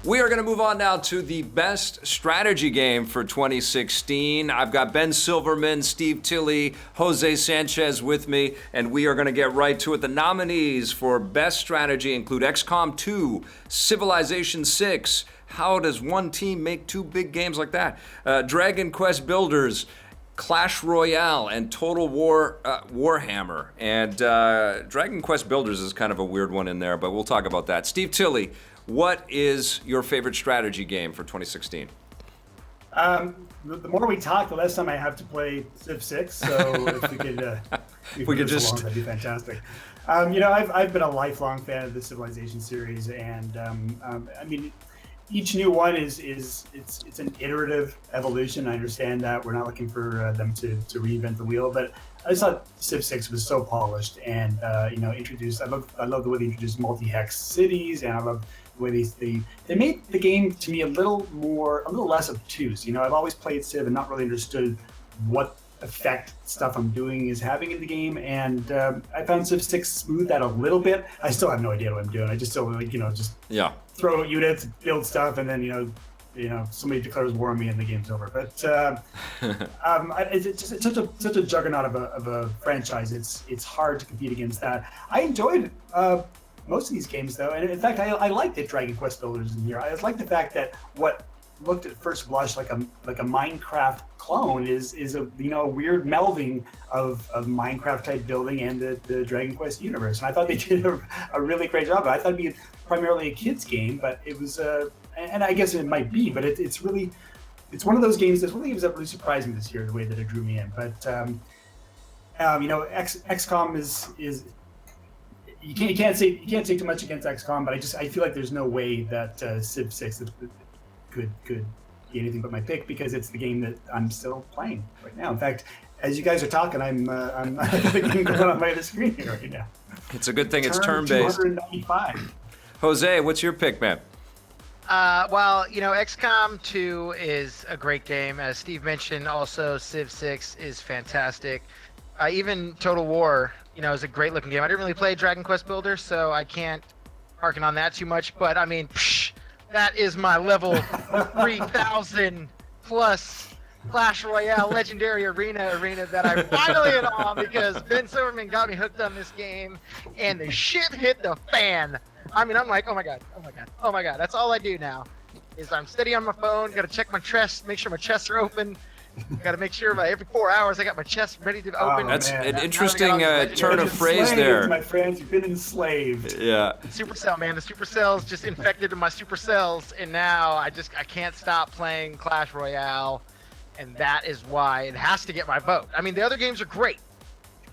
We are going to move on now to the best strategy game for 2016. I've got Ben Silverman, Steve Tilley, Jose Sanchez with me, and we are going to get right to it. The nominees for best strategy include XCOM 2, Civilization 6. How does one team make two big games like that? Dragon Quest Builders, Clash Royale, and Total War Warhammer. And Dragon Quest Builders is kind of a weird one in there, but we'll talk about that. Steve Tilley, what is your favorite strategy game for 2016? The more we talk, the less time I have to play Civ 6. So if we could just along, that'd be fantastic. I've been a lifelong fan of the Civilization series, and I mean, each new one is it's an iterative evolution. I understand that we're not looking for them to reinvent the wheel, but I just thought Civ 6 was so polished and introduced. I love the way they introduced multi-hex cities, and I love the way they made the game to me a little less obtuse. I've always played Civ and not really understood what effect stuff I'm doing is having in the game, and I found Civ 6 smooth that a little bit. I still have no idea what I'm doing. I just still throw units, build stuff, and then somebody declares war on me and the game's over. But it's such a juggernaut of a franchise. It's hard to compete against that. I enjoyed most of these games though, and in fact I liked that Dragon Quest Builders in here. I like the fact that what looked at first blush like a Minecraft clone is a weird melding of Minecraft type building and the Dragon Quest universe. And I thought they did a really great job. I thought it'd be primarily a kids game, but it was and I guess it might be, but it's one of those games. There's one of the games that really surprised me this year, the way that it drew me in. But XCOM is you can't say too much against XCOM, but I feel like there's no way that Civ 6 could be anything but my pick, because it's the game that I'm still playing right now. In fact, as you guys are talking, I'm the game going on my other screen here right now. It's a good thing it's turn-based. 295. Jose, what's your pick, man? XCOM 2 is a great game. As Steve mentioned, also Civ 6 is fantastic. Even Total War, is a great looking game. I didn't really play Dragon Quest Builder, so I can't harken on that too much. But I mean, that is my level 3,000 plus Clash Royale Legendary Arena that I finally hit on, because Ben Silverman got me hooked on this game, and the shit hit the fan. I mean, I'm like, oh my god. That's all I do now, is I'm steady on my phone, gotta check my chests, make sure my chests are open. Got to make sure every 4 hours I got my chest ready to open. That's an interesting turn of phrase there. My friends, you've been enslaved. Yeah. Supercell, man. The Supercells just infected my Supercells, and now I can't stop playing Clash Royale, and that is why it has to get my vote. I mean, the other games are great.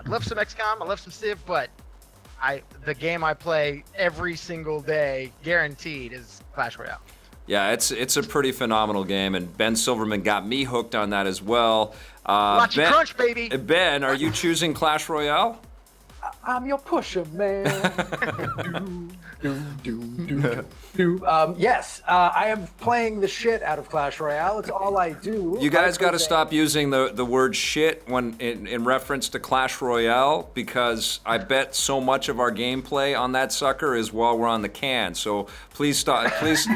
I love some XCOM, I love some Civ, but the game I play every single day, guaranteed, is Clash Royale. Yeah, it's a pretty phenomenal game, and Ben Silverman got me hooked on that as well. Watch your crunch, baby. Ben, are you choosing Clash Royale? I'm your pusher, man. Yes, I am playing the shit out of Clash Royale. It's all I do. You guys got to stop using the word shit when in reference to Clash Royale, because I bet so much of our gameplay on that sucker is while we're on the can. So please stop. Please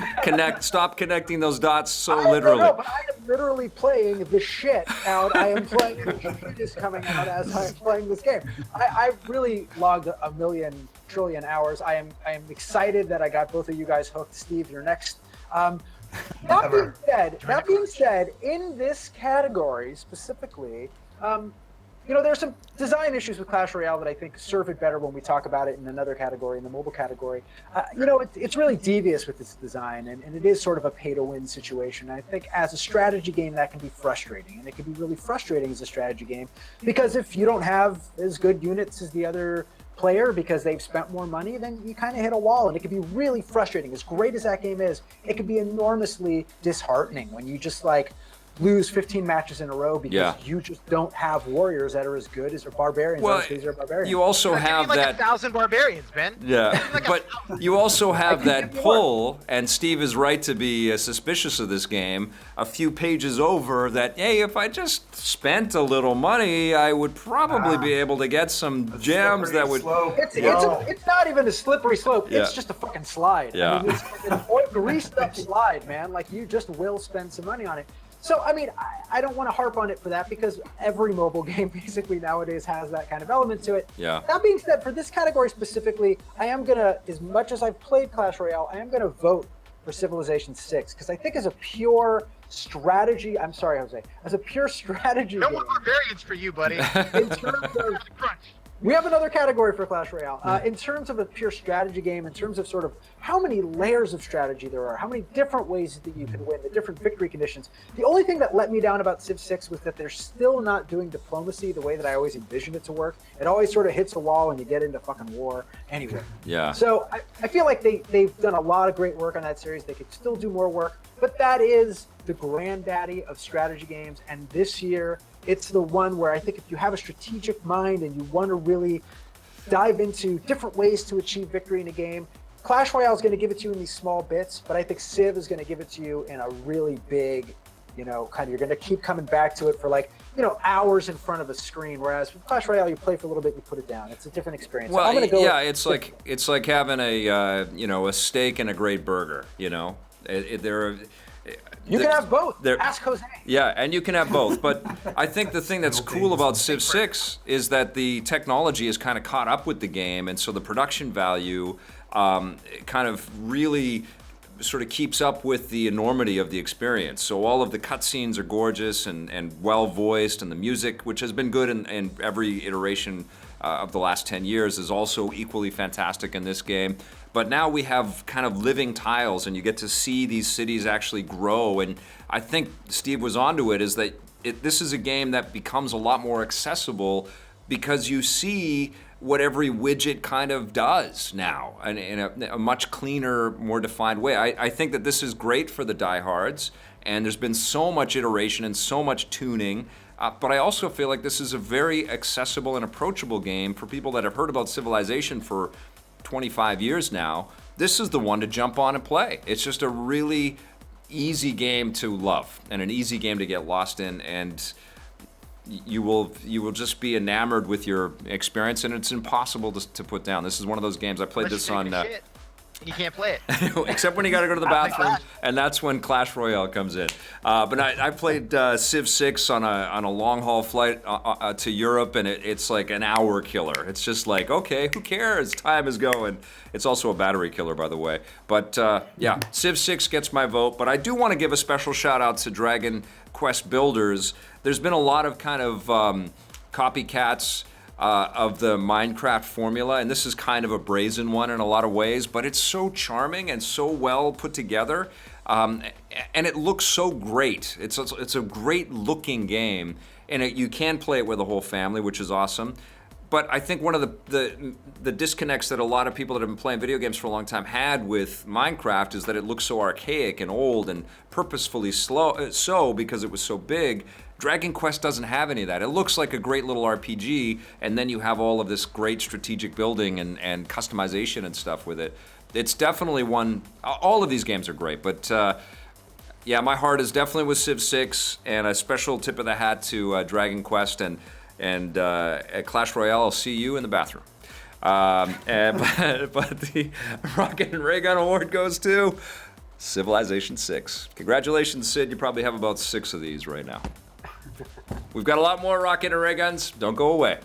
stop connecting those dots so literally. No, but I am literally playing the shit out. I am playing the shit is coming out as I'm playing this game. I really logged a million trillion hours. I am excited that I got both of you guys hooked. Steve, you're next. That being said, in this category specifically, there's some design issues with Clash Royale that I think serve it better when we talk about it in another category, in the mobile category. It's really devious with its design, and it is sort of a pay-to-win situation. I think as a strategy game, that can be frustrating, and it can be really frustrating as a strategy game, because if you don't have as good units as the other player because they've spent more money, then you kind of hit a wall, and it can be really frustrating. As great as that game is, it can be enormously disheartening when you just lose 15 matches in a row because Yeah. you just don't have warriors that are as good as barbarians. Well, These are barbarians. you also Give me have like that. 1,000 barbarians, Ben. Yeah, but you also have that give you pull, and Steve is right to be suspicious of this game. A few pages over that, hey, if I just spent a little money, I would probably be able to get some gems that would. It's not even a slippery slope. Yeah. It's just a fucking slide. Yeah. I mean, it's an oil greased up slide, man. Like, you just will spend some money on it. So, I mean, I don't want to harp on it for that because every mobile game basically nowadays has that kind of element to it. Yeah. That being said, for this category specifically, I am going to, as much as I've played Clash Royale, I am going to vote for Civilization 6 because I think as a pure strategy, I'm sorry, Jose, as a pure strategy No game, more barbarians for you, buddy. in terms of Crunch. we have another category for Clash Royale. In terms of a pure strategy game, in terms of sort of how many layers of strategy there are, how many different ways that you can win, the different victory conditions. The only thing that let me down about Civ 6 was that they're still not doing diplomacy the way that I always envisioned it to work. It always sort of hits a wall and you get into fucking war anyway. Yeah. So I feel like they've done a lot of great work on that series. They could still do more work, but that is the granddaddy of strategy games. And this year, it's the one where I think if you have a strategic mind and you want to really dive into different ways to achieve victory in a game, Clash Royale is going to give it to you in these small bits, but I think Civ is going to give it to you in a really big, kind of, you're going to keep coming back to it for hours in front of a screen. Whereas with Clash Royale, you play for a little bit, you put it down. It's a different experience. Well, I'm going to go. yeah, it's like having a steak and a great burger. You can have both. They're- Ask Jose. Yeah, and you can have both. But I think the thing that's cool about Civ 6 is that the technology is kind of caught up with the game, and so the production value kind of really sort of keeps up with the enormity of the experience. So all of the cutscenes are gorgeous and well voiced, and the music, which has been good in every iteration of the last 10 years, is also equally fantastic in this game. But now we have kind of living tiles, and you get to see these cities actually grow. And I think Steve was onto it, is that this is a game that becomes a lot more accessible because you see what every widget kind of does now, and in a much cleaner, more defined way. I think that this is great for the diehards, and there's been so much iteration and so much tuning. But I also feel like this is a very accessible and approachable game for people that have heard about Civilization for 25 years now. This is the one to jump on and play. It's just a really easy game to love and an easy game to get lost in, and you will just be enamored with your experience, and it's impossible to put down. This is one of those games. I played Unless this you on take a shit, you can't play it. except when you got to go to the bathroom, and that's when Clash Royale comes in. But I played Civ 6 on a long haul flight to Europe, and it's like an hour killer. It's just like, okay, who cares? Time is going. It's also a battery killer, by the way. But yeah, Civ 6 gets my vote. But I do want to give a special shout out to Dragon Quest builders. There's been a lot of kind of copycats of the Minecraft formula, and this is kind of a brazen one in a lot of ways, but it's so charming and so well put together, and it looks so great. It's a great looking game, and you can play it with the whole family, which is awesome. But I think one of the disconnects that a lot of people that have been playing video games for a long time had with Minecraft is that it looks so archaic and old and purposefully so because it was so big. Dragon Quest doesn't have any of that. It looks like a great little RPG, and then you have all of this great strategic building and customization and stuff with it. It's definitely one. All of these games are great, but yeah, my heart is definitely with Civ 6, and a special tip of the hat to Dragon Quest and at Clash Royale. I'll see you in the bathroom. But the Rocket Raygun Award goes to Civilization 6. Congratulations, Sid. You probably have about 6 of these right now. We've got a lot more Rocket and Ray Guns. Don't go away.